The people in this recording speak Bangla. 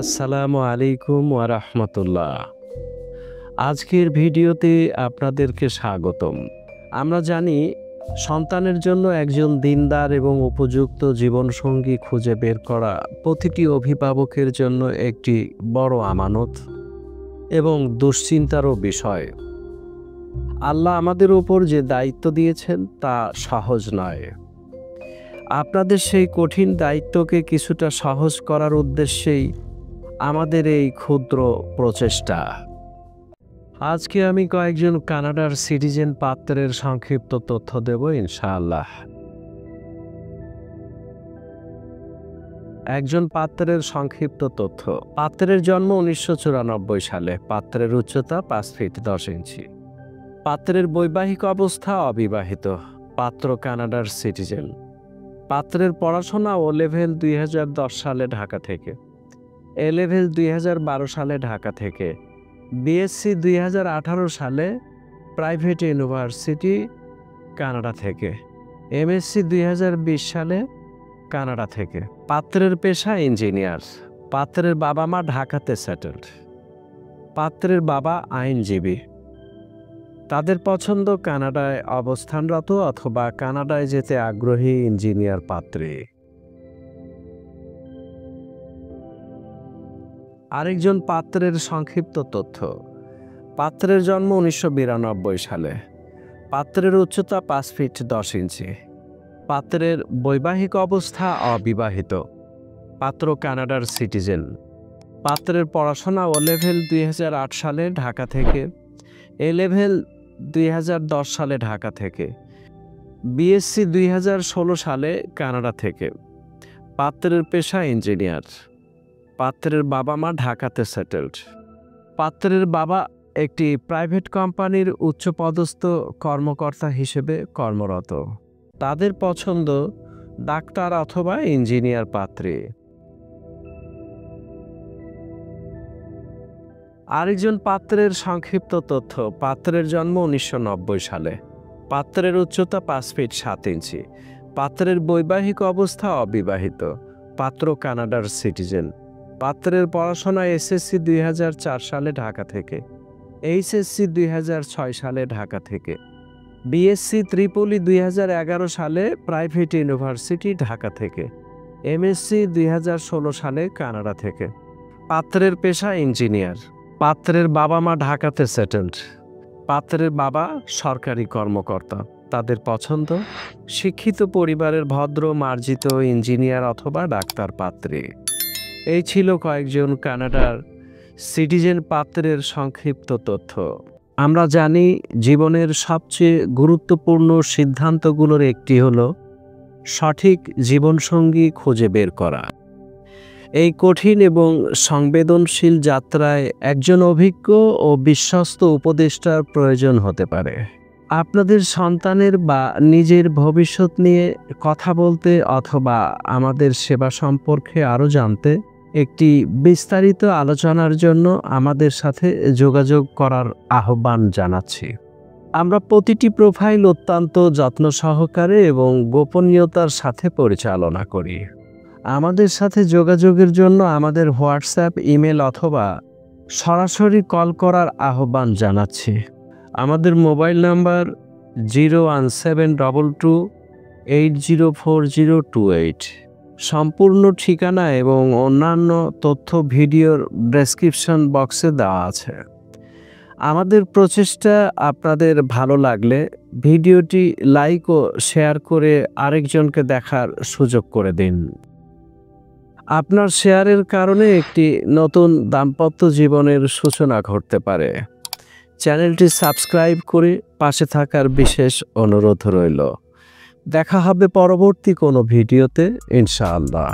আসসালামু আলাইকুম ওয়া রাহমাতুল্লাহ। আজকের ভিডিওতে আপনাদেরকে স্বাগতম। আমরা জানি সন্তানের জন্য একজন দিনদার এবং উপযুক্ত জীবনসঙ্গী খুঁজে বের করা প্রতিটি অভিভাবকের জন্য একটি বড় আমানত এবং দুশ্চিন্তারও বিষয়। আল্লাহ আমাদের উপর যে দায়িত্ব দিয়েছেন তা সহজ নয়। আপনাদের সেই কঠিন দায়িত্বকে কিছুটা সহজ করার উদ্দেশ্যেই আমাদের এই ক্ষুদ্র প্রচেষ্টা। আজকে আমি কয়েকজন কানাডার সিটিজেন পাত্রের সংক্ষিপ্ত তথ্য দেব ইনশাআল্লাহ। একজন পাত্রের সংক্ষিপ্ত তথ্য। পাত্রের জন্ম 1994 সালে। পাত্রের উচ্চতা 5 ফিট 10 ইঞ্চি। পাত্রের বৈবাহিক অবস্থা অবিবাহিত। পাত্র কানাডার সিটিজেন। পাত্রের পড়াশোনা ও লেভেল 2010 সালে ঢাকা থেকে, এ লেভেল 2012 সালে ঢাকা থেকে, বিএসসি 2018 সালে প্রাইভেট ইউনিভার্সিটি কানাডা থেকে, এমএসসি 2020 সালে কানাডা থেকে। পাত্রের পেশা ইঞ্জিনিয়ার। পাত্রের বাবা মা ঢাকাতে সেটেলড। পাত্রের বাবা আইনজীবী। তাদের পছন্দ কানাডায় অবস্থানরত অথবা কানাডায় যেতে আগ্রহী ইঞ্জিনিয়ার পাত্রী। আরেকজন পাত্রের সংক্ষিপ্ত তথ্য। পাত্রের জন্ম 1992 সালে। পাত্রের উচ্চতা 5 ফিট 10 ইঞ্চি। পাত্রের বৈবাহিক অবস্থা অবিবাহিত। পাত্র কানাডার সিটিজেন। পাত্রের পড়াশোনা ও লেভেল 2008 সালে ঢাকা থেকে, এ লেভেল 2010 সালে ঢাকা থেকে, বিএসসি 2016 সালে কানাডা থেকে। পাত্রের পেশা ইঞ্জিনিয়ার। পাত্রের বাবা মা ঢাকাতে সেটেলড। পাত্রের বাবা একটি প্রাইভেট কোম্পানির উচ্চপদস্থ কর্মকর্তা হিসেবে কর্মরত। তাদের পছন্দ ডাক্তার অথবা ইঞ্জিনিয়ার পাত্রী। আরেকজন পাত্রের সংক্ষিপ্ত তথ্য। পাত্রের জন্ম 1990 সালে। পাত্রের উচ্চতা 5 ফিট 7 ইঞ্চি। পাত্রের বৈবাহিক অবস্থা অবিবাহিত। পাত্র কানাডার সিটিজেন। পাত্রের পড়াশোনা এসএসসি 2004 সালে ঢাকা থেকে, এইচএসসি 2006 সালে ঢাকা থেকে, বিএসসি ত্রিপলি 2011 সালে প্রাইভেট ইউনিভার্সিটি ঢাকা থেকে, এমএসসি 2016 সালে কানাডা থেকে। পাত্রের পেশা ইঞ্জিনিয়ার। পাত্রের বাবা মা ঢাকাতে সেটেলড। পাত্রের বাবা সরকারি কর্মকর্তা। তাদের পছন্দ শিক্ষিত পরিবারের ভদ্র মার্জিত ইঞ্জিনিয়ার অথবা ডাক্তার পাত্রী। এই ছিল কয়েকজন কানাডার সিটিজেন পাত্রের সংক্ষিপ্ত তথ্য। আমরা জানি জীবনের সবচেয়ে গুরুত্বপূর্ণ সিদ্ধান্তগুলোর একটি হলো সঠিক জীবনসঙ্গী খুঁজে বের করা। এই কঠিন এবং সংবেদনশীল যাত্রায় একজন অভিজ্ঞ ও বিশ্বস্ত উপদেষ্টার প্রয়োজন হতে পারে। আপনাদের সন্তানের বা নিজের ভবিষ্যৎ নিয়ে কথা বলতে অথবা আমাদের সেবা সম্পর্কে আরও জানতে একটি বিস্তারিত আলোচনার জন্য আমাদের সাথে যোগাযোগ করার আহ্বান জানাচ্ছি। আমরা প্রতিটি প্রোফাইল অত্যন্ত যত্ন সহকারে এবং গোপনীয়তার সাথে পরিচালনা করি। আমাদের সাথে যোগাযোগের জন্য আমাদের হোয়াটসঅ্যাপ, ইমেল অথবা সরাসরি কল করার আহ্বান জানাচ্ছি। আমাদের মোবাইল নাম্বার 01722804028। সম্পূর্ণ ঠিকানা এবং অন্যান্য তথ্য ভিডিওর ডেসক্রিপশন বক্সে দেওয়া আছে। আমাদের প্রচেষ্টা আপনাদের ভালো লাগলে ভিডিওটি লাইক ও শেয়ার করে আরেকজনকে দেখার সুযোগ করে দিন। আপনার শেয়ারের কারণে একটি নতুন দাম্পত্য জীবনের সূচনা ঘটতে পারে। চ্যানেলটি সাবস্ক্রাইব করে পাশে থাকার বিশেষ অনুরোধ রইল। দেখা হবে পরবর্তী কোনো ভিডিওতে ইনশাআল্লাহ।